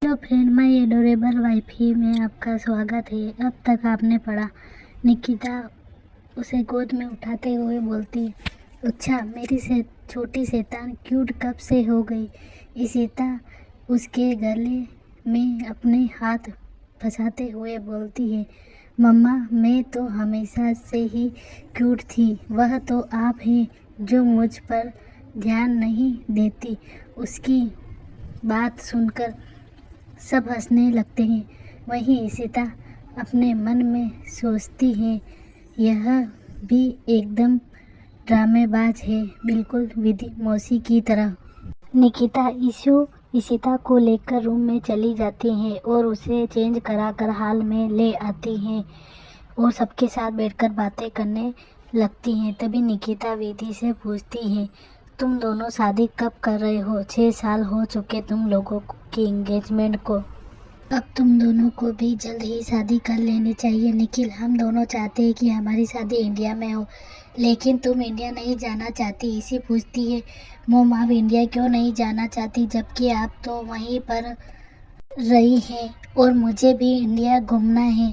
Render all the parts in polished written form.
Hello friend, my adorable wifey में आपका स्वागत है। अब तक आपने पढ़ा। निकिता उसे गोद में उठाते हुए बोलती, अच्छा मेरी से छोटी शैतान क्यूट कब से हो गई। इशिता उसके गले में अपने हाथ फंसाते हुए बोलती है, मम्मा मैं तो हमेशा से ही क्यूट थी, वह तो आप हैं जो मुझ पर ध्यान नहीं देती। उसकी बात सुनकर सब हंसने लगते हैं। वहीं इशिता अपने मन में सोचती है, यह भी एकदम ड्रामेबाज है, बिल्कुल विधि मौसी की तरह। निकिता इशिता को लेकर रूम में चली जाती है और उसे चेंज कराकर हॉल में ले आती हैं और सबके साथ बैठकर बातें करने लगती हैं। तभी निकिता विधि से पूछती है, तुम दोनों शादी कब कर रहे हो? 6 साल हो चुके तुम लोगों की एंगेजमेंट को। अब तुम दोनों को भी जल्द ही शादी कर लेनी चाहिए। निखिल, हम दोनों चाहते हैं कि हमारी शादी इंडिया में हो, लेकिन तुम इंडिया नहीं जाना चाहती। इसी पूछती है, मोम आप इंडिया क्यों नहीं जाना चाहती, जबकि आप तो वहीं पर रही हैं और मुझे भी इंडिया घूमना है,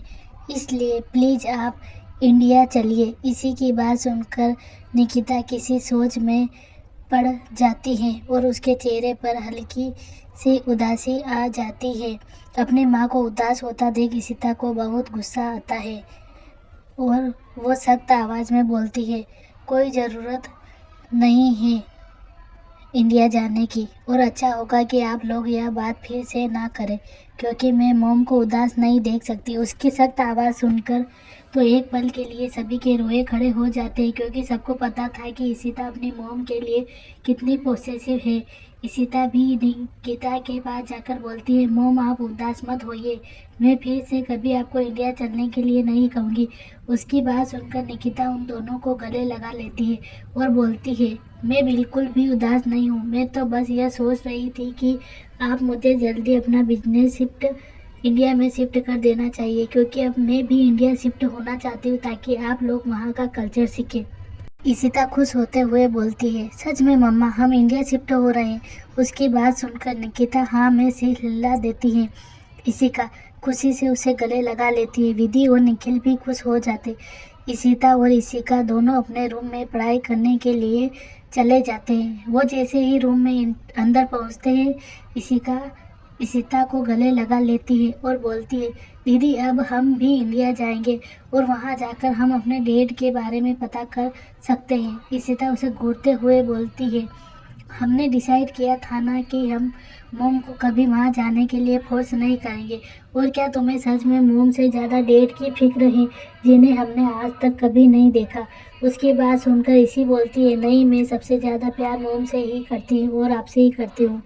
इसलिए प्लीज़ आप इंडिया चलिए। इसी की बात सुनकर निकिता किसी सोच में पड़ जाती है और उसके चेहरे पर हल्की सी उदासी आ जाती है। अपनी माँ को उदास होता देख इशिता को बहुत गुस्सा आता है और वो सख्त आवाज़ में बोलती है, कोई ज़रूरत नहीं है इंडिया जाने की, और अच्छा होगा कि आप लोग यह बात फिर से ना करें, क्योंकि मैं मोम को उदास नहीं देख सकती। उसकी सख्त आवाज़ सुनकर तो एक पल के लिए सभी के रोए खड़े हो जाते हैं, क्योंकि सबको पता था कि इशिता अपनी मोम के लिए कितनी पॉसेसिव है। इशिता भी निकिता के पास जाकर बोलती है, मोम आप उदास मत होइए, मैं फिर से कभी आपको इंडिया चलने के लिए नहीं कहूँगी। उसकी बात सुनकर निकिता उन दोनों को गले लगा लेती है और बोलती है, मैं बिल्कुल भी उदास नहीं हूँ, मैं तो बस यह सोच रही थी कि आप मुझे जल्दी अपना बिजनेस इंडिया में शिफ्ट कर देना चाहिए, क्योंकि अब मैं भी इंडिया शिफ्ट होना चाहती हूँ ताकि आप लोग वहाँ का कल्चर सीखें। इशिता खुश होते हुए बोलती है, सच में मम्मा हम इंडिया शिफ्ट हो रहे हैं। उसकी बात सुनकर निकिता हाँ में सिर हिला देती है। इशिका खुशी से उसे गले लगा लेती है। विधि और निखिल भी खुश हो जाते। इशिता और इशिका दोनों अपने रूम में पढ़ाई करने के लिए चले जाते हैं। वो जैसे ही रूम में अंदर पहुंचते हैं, इशिता को गले लगा लेती है और बोलती है, दीदी अब हम भी इंडिया जाएंगे और वहां जाकर हम अपने डेट के बारे में पता कर सकते हैं। इशिता उसे घूरते हुए बोलती है, हमने डिसाइड किया था ना कि हम मोम को कभी वहाँ जाने के लिए फोर्स नहीं करेंगे। और क्या तुम्हें सच में मोम से ज़्यादा डेट की फिक्र है, जिन्हें हमने आज तक कभी नहीं देखा? उसकी बात सुनकर इसी बोलती है, नहीं मैं सबसे ज़्यादा प्यार मोम से ही करती हूँ और आपसे ही करती हूँ,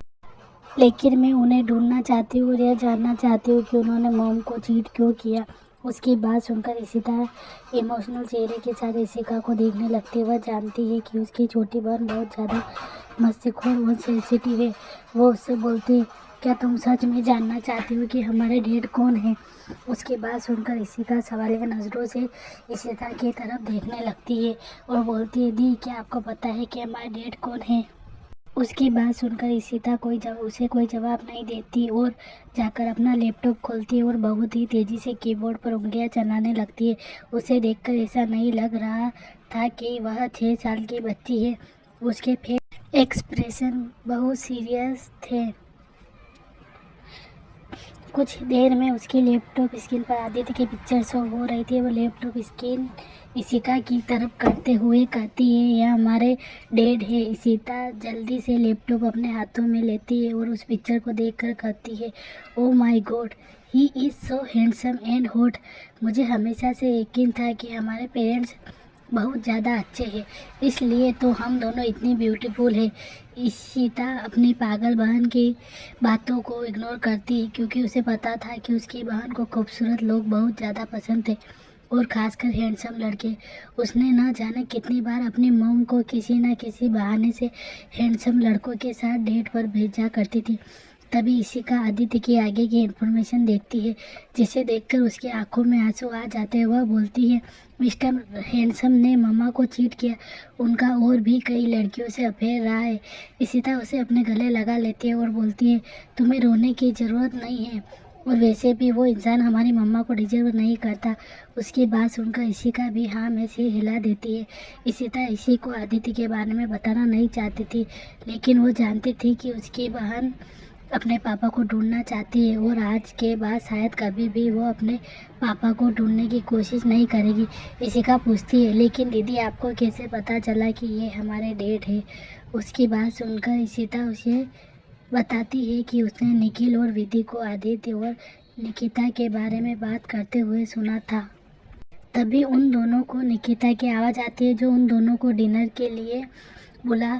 लेकिन मैं उन्हें ढूंढना चाहती हूँ और यह जानना चाहती हूँ कि उन्होंने मोम को चीट क्यों किया। उसकी बात सुनकर इशिता इमोशनल चेहरे के साथ इशिका को देखने लगती है। वह जानती है कि उसकी छोटी बहन बहुत ज़्यादा मस्तीखोर और सेंसिटिव है। वो उससे बोलती है, क्या तुम सच में जानना चाहती हो कि हमारे डेड कौन है? उसकी बात सुनकर इशिका सवालिया नज़रों से इशिता की तरफ देखने लगती है और बोलती है, दी क्या आपको पता है कि हमारे डेड कौन है? उसकी बात सुनकर इशिता उसे कोई जवाब नहीं देती और जाकर अपना लैपटॉप खोलती है और बहुत ही तेज़ी से कीबोर्ड पर उंगलियां चलाने लगती है। उसे देखकर ऐसा नहीं लग रहा था कि वह 6 साल की बच्ची है। उसके फेस एक्सप्रेशन बहुत सीरियस थे। कुछ देर में उसकी लैपटॉप स्क्रीन पर आदित्य की पिक्चर शो हो रही थी। वो लैपटॉप स्क्रीन इशिका की तरफ करते हुए कहती है, यह हमारे डैड है। इशिता जल्दी से लैपटॉप अपने हाथों में लेती है और उस पिक्चर को देखकर कहती है, oh my God, he is so handsome and hot. मुझे हमेशा से यकीन था कि हमारे पेरेंट्स बहुत ज़्यादा अच्छे हैं, इसलिए तो हम दोनों इतनी ब्यूटीफुल है। इशिता अपनी पागल बहन की बातों को इग्नोर करती है, क्योंकि उसे पता था कि उसकी बहन को खूबसूरत लोग बहुत ज़्यादा पसंद थे और ख़ासकर हैंडसम लड़के। उसने न जाने कितनी बार अपनी मॉम को किसी न किसी बहाने से हैंडसम लड़कों के साथ डेट पर भेजा करती थी। तभी इशिका आदित्य की आगे की इन्फॉर्मेशन देखती है, जिसे देखकर उसकी आंखों में आंसू आ जाते हैं। वह बोलती है, मिस्टर हैंडसम ने मम्मा को चीट किया, उनका और भी कई लड़कियों से अफेयर रहा है। इशिता उसे अपने गले लगा लेती है और बोलती है, तुम्हें रोने की ज़रूरत नहीं है, और वैसे भी वो इंसान हमारी मम्मा को डिजर्व नहीं करता। उसकी बात सुनकर इशिका भी हाँ में सिर हिला देती है। इशिता इसी को आदित्य के बारे में बताना नहीं चाहती थी, लेकिन वो जानती थी कि उसकी बहन अपने पापा को ढूंढना चाहती है, और आज के बाद शायद कभी भी वो अपने पापा को ढूंढने की कोशिश नहीं करेगी। इशिका पूछती है, लेकिन दीदी आपको कैसे पता चला कि ये हमारे डेट है? उसकी बात सुनकर इशिता उसे बताती है कि उसने निखिल और विधि को आदित्य और निकिता के बारे में बात करते हुए सुना था। तभी उन दोनों को निकिता की आवाज़ आती है, जो उन दोनों को डिनर के लिए बुला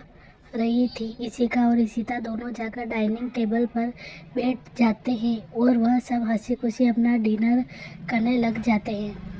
रही थी। इशिका और इशिता दोनों जाकर डाइनिंग टेबल पर बैठ जाते हैं और वह सब हंसी खुशी अपना डिनर करने लग जाते हैं।